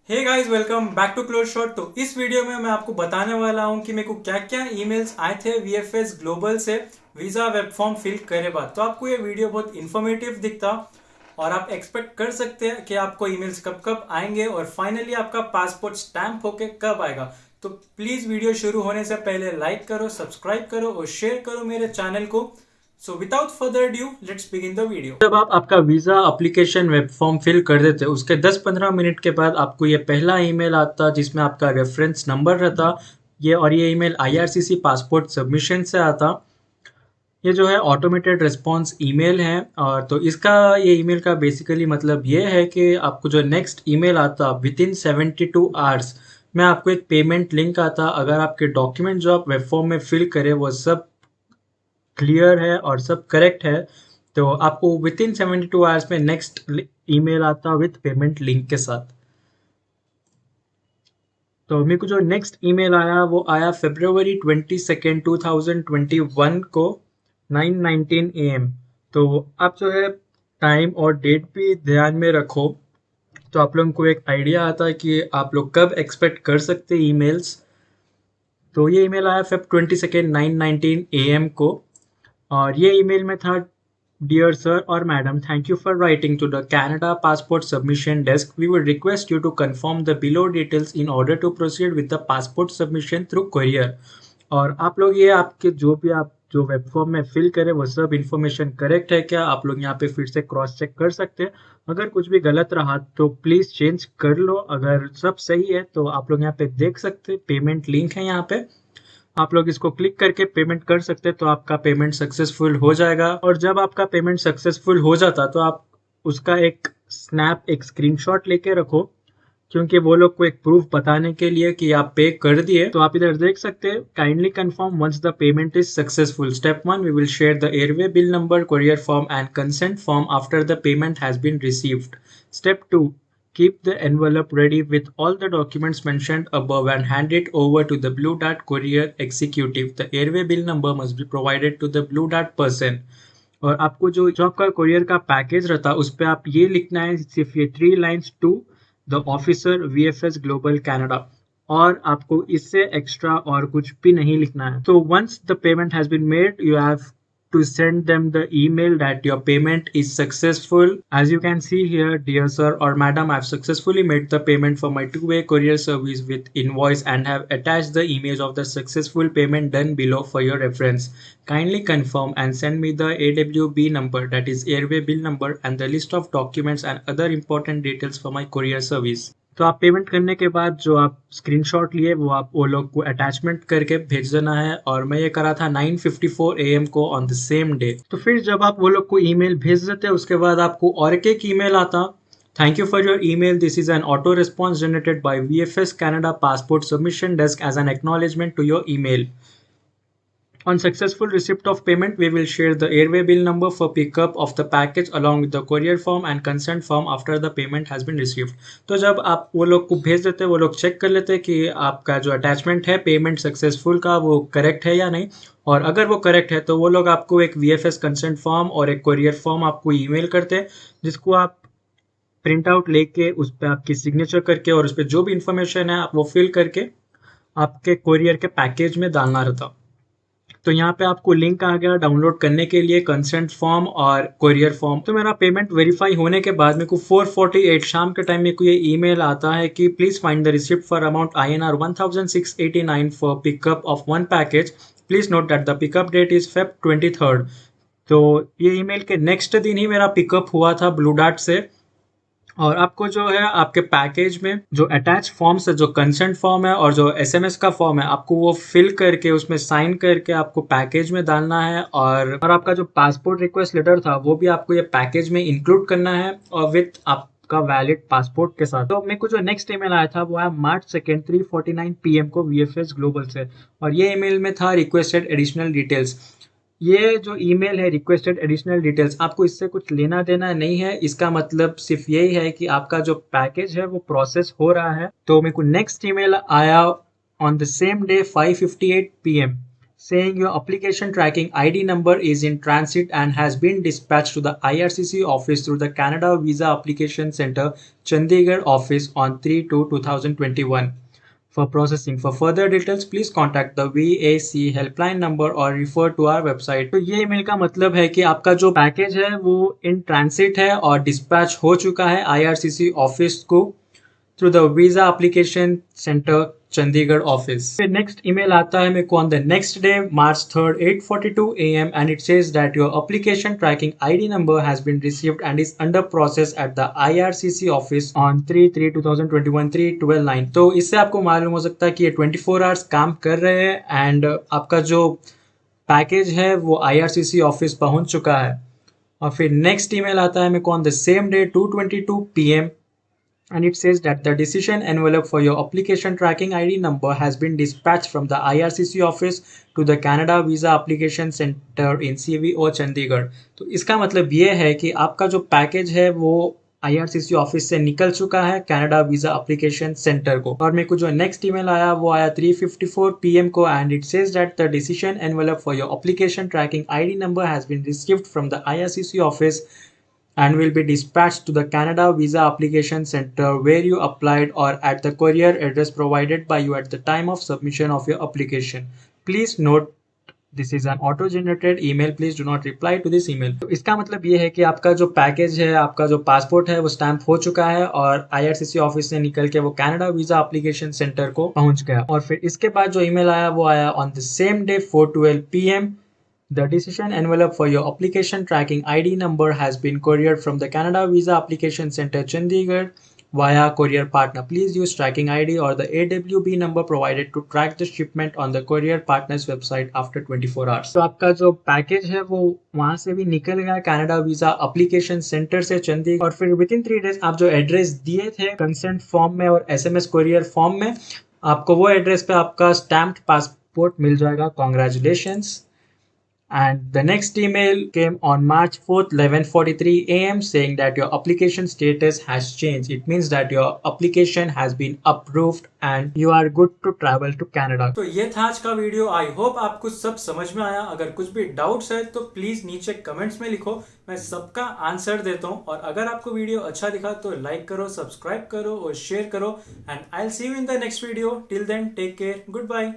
Hey guys, welcome back to close shot. तो इस video में मैं आपको बताने वाला हूं कि मेरे को क्या क्या ईमेल्स आए थे वीएफएस ग्लोबल से वीज़ा वेब फॉर्म फिल करे बाद। तो आपको ये वीडियो बहुत इन्फॉर्मेटिव दिखता और आप एक्सपेक्ट कर सकते हैं कि आपको ईमेल्स कब कब आएंगे और फाइनली आपका पासपोर्ट स्टैंप होके कब आएगा। तो प्लीज़ वीडियो शुरू होने से पहले लाइक करो, सब्सक्राइब करो और शेयर करो मेरे चैनल को। So without further due let's begin the video. जब आप आपका visa application web form fill कर देते उसके 10-15 मिनट के बाद आपको ये पहला ईमेल आता जिसमें आपका रेफरेंस नंबर रहता ये ईमेल आईआरसीसी पासपोर्ट सबमिशन से आता। ये जो है ऑटोमेटेड रिस्पांस ईमेल है और तो इसका ये ईमेल का बेसिकली मतलब ये है कि आपको जो नेक्स्ट ईमेल आता विद इन 72 आवर्स में आपको एक पेमेंट लिंक आता। अगर आपके डॉक्यूमेंट जो आप वेब फॉर्म में फिल करें वो सब क्लियर है और सब करेक्ट है तो आपको विद इन 72 आवर्स में नेक्स्ट ईमेल आता विद पेमेंट लिंक के साथ। तो मेरे को जो नेक्स्ट ईमेल आया वो आया February 22, 2021 को 9:19 AM। तो आप जो है टाइम और डेट भी ध्यान में रखो तो आप लोगों को एक आइडिया आता है कि आप लोग कब एक्सपेक्ट कर सकते ईमेल्स। तो ये ईमेल आया Feb 22 9:19 AM को और ये ईमेल में था, डियर सर और madam, thank you for writing to the Canada passport submission desk. We would request you to confirm the below details in order to proceed with the passport submission through courier. और आप लोग ये आपके जो भी आप जो वेब फॉर्म में फिल करें वो सब इन्फॉर्मेशन करेक्ट है क्या, आप लोग यहाँ पे फिर से क्रॉस चेक कर सकते हैं। अगर कुछ भी गलत रहा तो प्लीज़ चेंज कर लो, अगर सब सही है तो आप लोग यहाँ पे देख सकते हैं पेमेंट लिंक है यहाँ पे, आप लोग इसको क्लिक करके पेमेंट कर सकते हैं तो आपका पेमेंट सक्सेसफुल हो जाएगा। और जब आपका पेमेंट सक्सेसफुल हो जाता तो आप उसका एक स्नैप एक स्क्रीनशॉट लेके रखो क्योंकि वो लोग को एक प्रूफ बताने के लिए कि आप पे कर दिए। तो आप इधर देख सकते हैं, kindly confirm once the payment is successful. Step 1, we will share the airway bill number, courier form and consent form after the payment has been received. Step 2, keep the envelope ready with all the documents mentioned above and hand it over to the Blue Dart courier executive. The airway bill number must be provided to the Blue Dart person. और आपको जो आपका courier का package रहता है उस पर आप ये लिखना है, सिर्फ ये 3 lines to the officer VFS Global Canada, और आपको इससे एक्स्ट्रा और कुछ भी नहीं लिखना है। तो once the payment has been made you have to send them the email that your payment is successful. As you can see here, dear sir or madam, I've successfully made the payment for my two-way courier service with invoice and have attached the image of the successful payment done below for your reference. Kindly confirm and send me the AWB number, that is airway bill number, and the list of documents and other important details for my courier service. तो आप payment करने के बाद जो आप screenshot लिए वो लोग को अटैचमेंट करके भेज देना है। और मैं ये करा था 9:54 AM को ऑन द सेम डे। तो फिर जब आप वो लोग को ईमेल भेज देते उसके बाद आपको और एक ईमेल आता, thank you for your email, this is an auto response generated by VFS Canada passport submission desk as an acknowledgement to your email. On successful receipt of payment, we will share the airway bill number for pickup of the package along with the courier form and consent form after the payment has been received. तो जब आप वो लोग को भेज देते हैं वो लोग चेक कर लेते हैं कि आपका जो अटैचमेंट है पेमेंट सक्सेसफुल का वो करेक्ट है या नहीं, और अगर वो करेक्ट है तो वो लोग आपको एक वीएफएस कंसेंट फॉर्म और एक कोरियर फॉर्म आपको ईमेल करते हैं जिसको आप प्रिंट आउट लेके उस पर आपकी सिग्नेचर करके और उस पर जो भी इंफॉर्मेशन है आप वो फिल करके आपके कोरियर के पैकेज में डालना रहता। तो यहाँ पे आपको लिंक आ गया डाउनलोड करने के लिए कंसेंट फॉर्म और कोरियर फॉर्म। तो मेरा पेमेंट वेरीफाई होने के बाद मेरे को 4:48 शाम के टाइम मेरे को ये ईमेल आता है कि please find the receipt for amount INR 1689 for pickup of one package. Please note that the pickup date is Feb 23rd। तो ये ईमेल के नेक्स्ट दिन ही मेरा पिकअप हुआ था ब्लू डार्ट से। और आपको जो है आपके पैकेज में जो अटैच फॉर्म्स है, जो कंसेंट फॉर्म है और जो एसएमएस का फॉर्म है, आपको वो फिल करके उसमें साइन करके आपको पैकेज में डालना है। और आपका जो पासपोर्ट रिक्वेस्ट लेटर था वो भी आपको ये पैकेज में इंक्लूड करना है और विथ आपका वैलिड पासपोर्ट के साथ। तो मेरे को जो नेक्स्ट ईमेल आया था वो आया March 2 3:49 PM को वीएफएस ग्लोबल से, और ये ईमेल में था रिक्वेस्टेड एडिशनल डिटेल्स। ये जो ईमेल है रिक्वेस्टेड एडिशनल डिटेल्स, आपको इससे कुछ लेना देना नहीं है। इसका मतलब सिर्फ यही है कि आपका जो पैकेज है वो प्रोसेस हो रहा है। तो मेरे को नेक्स्ट ईमेल आया on the same day 5:58 PM, saying your application tracking ID number is in transit and has been dispatched to the IRCC office through the Canada Visa Application Center, Chandigarh office on 3/2/2021 for processing. For further details, please contact the VAC helpline number or refer to our website. तो ये email का मतलब है कि आपका जो package है वो इन ट्रांसिट है और डिस्पैच हो चुका है IRCC ऑफिस को through the visa application center Chandigarh office. फिर next email आता है मेरे को on the next day March 3rd 8:42 AM and it says that your application tracking ID number has been received and is under process at the IRCC office on 3/3/2021 3/12/9. तो इससे आपको मालूम हो सकता है कि ये 24 hours काम कर रहे हैं and आपका जो पैकेज है वो IRCC ऑफिस पहुंच चुका है. और फिर नेक्स्ट ईमेल आता है मेरे को on the same day 2:22 PM and it says that the decision envelope for your application tracking ID number has been dispatched from the IRCC office to the Canada Visa Application Center in CVO Chandigarh. तो इसका मतलब ये है कि आपका जो package है वो IRCC ऑफिस से निकल चुका है कैनेडा वीजा एप्लीकेशन सेंटर को. और मेरे को जो नेक्स्ट ईमेल आया वो आया 3:54 PM को and it says that the decision envelope for your application tracking ID number has been received from the IRCC office and will be dispatched to the Canada Visa Application Center where you applied or at the courier address provided by you at the time of submission of your application. Please note this is an auto-generated email. Please do not reply to this email. तो इसका मतलब ये है कि आपका जो package है, आपका जो पासपोर्ट है वो स्टैम्प हो चुका है और IRCC ऑफिस से निकल के वो कैनेडा वीजा एप्लीकेशन सेंटर को पहुंच गया. और फिर इसके बाद जो ईमेल आया वो आया on the same day 4:12 PM. The decision envelope for your application tracking ID number has been couriered from the Canada Visa Application Center Chandigarh via courier partner. Please use tracking ID or the AWB number provided to track the shipment on the courier partner's website after 24 hours. तो आपका जो package है वो वहां से भी निकल गया कैनेडा वीजा एप्लीकेशन सेंटर से चंडीगढ़. और फिर विद इन 3 days आप जो एड्रेस दिए थे कंसेंट फॉर्म में और SMS कोरियर फॉर्म में, आपको वो एड्रेस पे आपका स्टैम्प्ड पासपोर्ट मिल जाएगा. Congratulations. And the next email came on March 4th 11:43 AM saying that your application status has changed. It means that your application has been approved and you are good to travel to Canada. तो ये था आज का video. I hope आपको सब समझ में आया. अगर कुछ भी डाउट्स है तो प्लीज नीचे कमेंट्स में लिखो, मैं सबका आंसर देता हूँ. और अगर आपको वीडियो अच्छा दिखा तो लाइक करो, सब्सक्राइब करो और शेयर करो. And I will see you in the next video. Till then take care. Good bye.